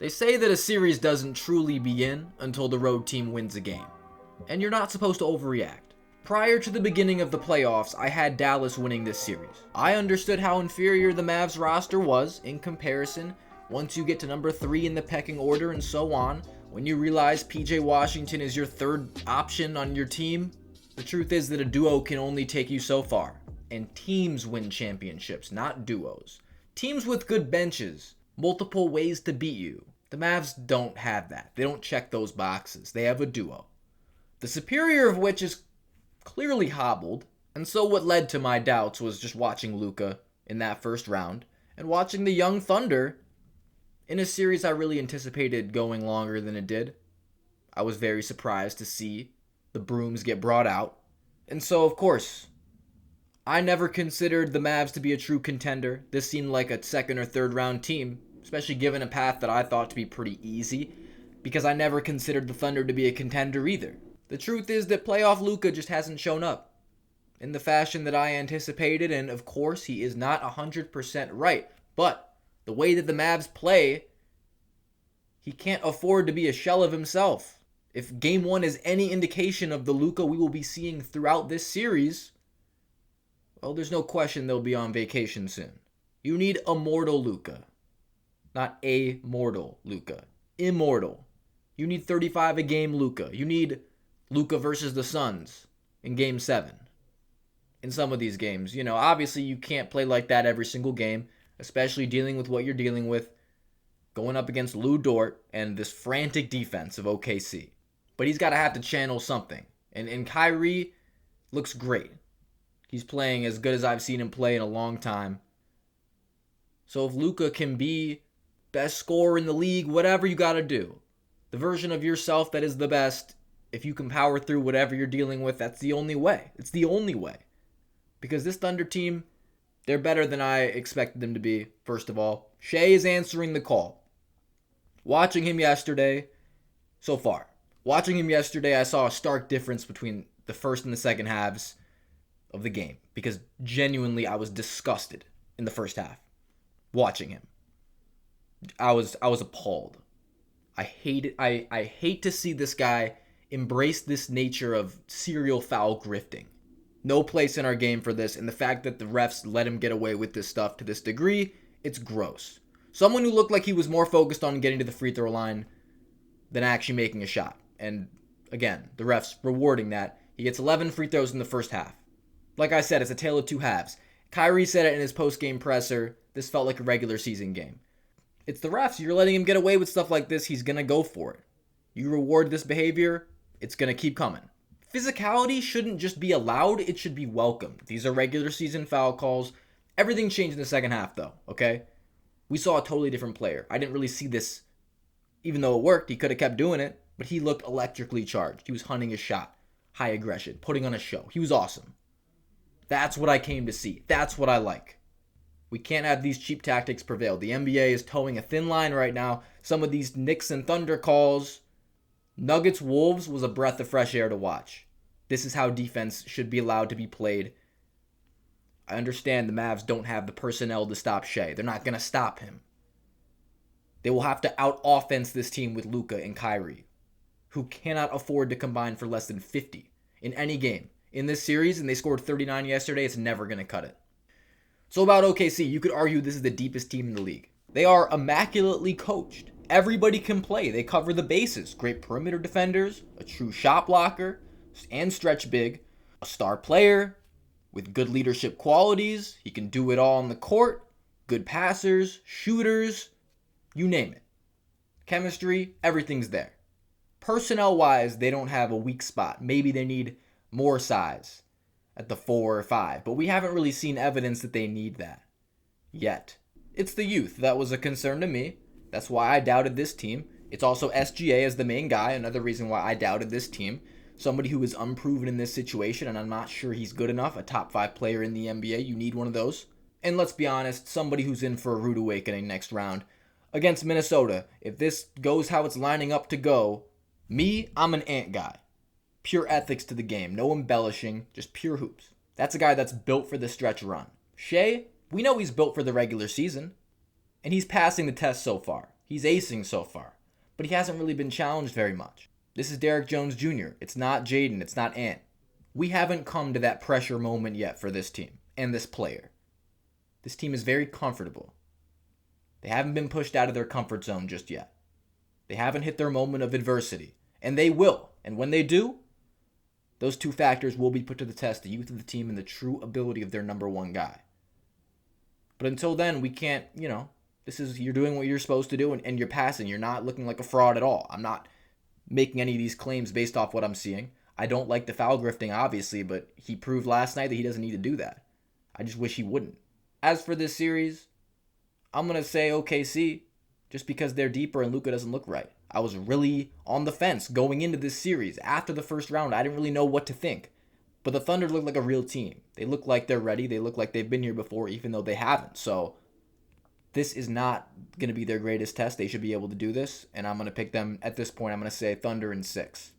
They say that a series doesn't truly begin until the road team wins a game, and you're not supposed to overreact. Prior to the beginning of the playoffs, I had Dallas winning this series. I understood how inferior the Mavs roster was in comparison once you get to number 3 in the pecking order and so on. When you realize PJ Washington is your third option on your team, the truth is that a duo can only take you so far. And teams win championships, not duos. Teams with good benches, multiple ways to beat you. The Mavs don't have that. They don't check those boxes. They have a duo, the superior of which is clearly hobbled. And so what led to my doubts was just watching Luka in that first round and watching the young Thunder in a series I really anticipated going longer than it did. I was very surprised to see the brooms get brought out. And so, of course, I never considered the Mavs to be a true contender. This seemed like a second or third round team, especially given a path that I thought to be pretty easy, because I never considered the Thunder to be a contender either. The truth is that playoff Luka just hasn't shown up in the fashion that I anticipated, and of course he is not 100% right. But the way that the Mavs play, he can't afford to be a shell of himself. If Game 1 is any indication of the Luka we will be seeing throughout this series, well, there's no question they'll be on vacation soon. You need immortal Luka. Not a mortal Luka. Immortal. You need 35 a game Luka. You need Luka versus the Suns in Game 7. In some of these games, obviously you can't play like that every single game, especially dealing with what you're dealing with, going up against Lou Dort and this frantic defense of OKC. But he's got to have to channel something. And Kyrie looks great. He's playing as good as I've seen him play in a long time. So if Luka can be best scorer in the league, whatever you got to do, the version of yourself that is the best, if you can power through whatever you're dealing with, that's the only way. It's the only way. Because this Thunder team, they're better than I expected them to be, first of all. Shea is answering the call. Watching him yesterday, so far, I saw a stark difference between the first and the second halves of the game. Because genuinely, I was disgusted in the first half watching him. I was appalled. I hate it. I hate to see this guy embrace this nature of serial foul grifting. No place in our game for this, and the fact that the refs let him get away with this stuff to this degree, it's gross. Someone who looked like he was more focused on getting to the free throw line than actually making a shot. And again, the refs rewarding that. He gets 11 free throws in the first half. Like I said, it's a tale of two halves. Kyrie said it in his post-game presser. This felt like a regular season game. It's the refs. You're letting him get away with stuff like this. He's going to go for it. You reward this behavior, it's going to keep coming. Physicality shouldn't just be allowed, it should be welcomed. These are regular season foul calls. Everything changed in the second half, though, okay? We saw a totally different player. I didn't really see this. Even though it worked, he could have kept doing it, but he looked electrically charged. He was hunting his shot. High aggression, putting on a show. He was awesome. That's what I came to see. That's what I like. We can't have these cheap tactics prevail. The NBA is towing a thin line right now. Some of these Knicks and Thunder calls. Nuggets Wolves was a breath of fresh air to watch. This is how defense should be allowed to be played. I understand the Mavs don't have the personnel to stop Shea. They're not going to stop him. They will have to out-offense this team with Luka and Kyrie, who cannot afford to combine for less than 50 in any game. In this series, and they scored 39 yesterday, it's never going to cut it. So about OKC, you could argue this is the deepest team in the league. They are immaculately coached. Everybody can play. They cover the bases. Great perimeter defenders, a true shot blocker, and stretch big, a star player with good leadership qualities. He can do it all on the court. Good passers, shooters, you name it. Chemistry, everything's there. Personnel-wise, they don't have a weak spot. Maybe they need more size at the 4 or 5, but we haven't really seen evidence that they need that yet. It's the youth that was a concern to me. That's why I doubted this team. It's also SGA as the main guy, another reason why I doubted this team. Somebody who is unproven in this situation, and I'm not sure he's good enough. A top 5 player in the NBA, you need one of those. And let's be honest, somebody who's in for a rude awakening next round. Against Minnesota, if this goes how it's lining up to go, I'm an Ant guy. Pure ethics to the game, no embellishing, just pure hoops. That's a guy that's built for the stretch run. Shea, we know he's built for the regular season. And he's passing the test so far. He's acing so far, but he hasn't really been challenged very much. This is Derrick Jones Jr. It's not Jaden. It's not Ant. We haven't come to that pressure moment yet for this team and this player. This team is very comfortable. They haven't been pushed out of their comfort zone just yet. They haven't hit their moment of adversity, and they will. And when they do, those two factors will be put to the test, the youth of the team and the true ability of their number one guy. But until then, we can't, you're doing what you're supposed to do, and you're passing. You're not looking like a fraud at all. I'm not making any of these claims based off what I'm seeing. I don't like the foul grifting, obviously, but he proved last night that he doesn't need to do that. I just wish he wouldn't. As for this series, I'm going to say OKC just because they're deeper and Luka doesn't look right. I was really on the fence going into this series. After the first round, I didn't really know what to think. But the Thunder look like a real team. They look like they're ready. They look like they've been here before, even though they haven't. So this is not going to be their greatest test. They should be able to do this. And I'm going to pick them at this point. I'm going to say Thunder in 6.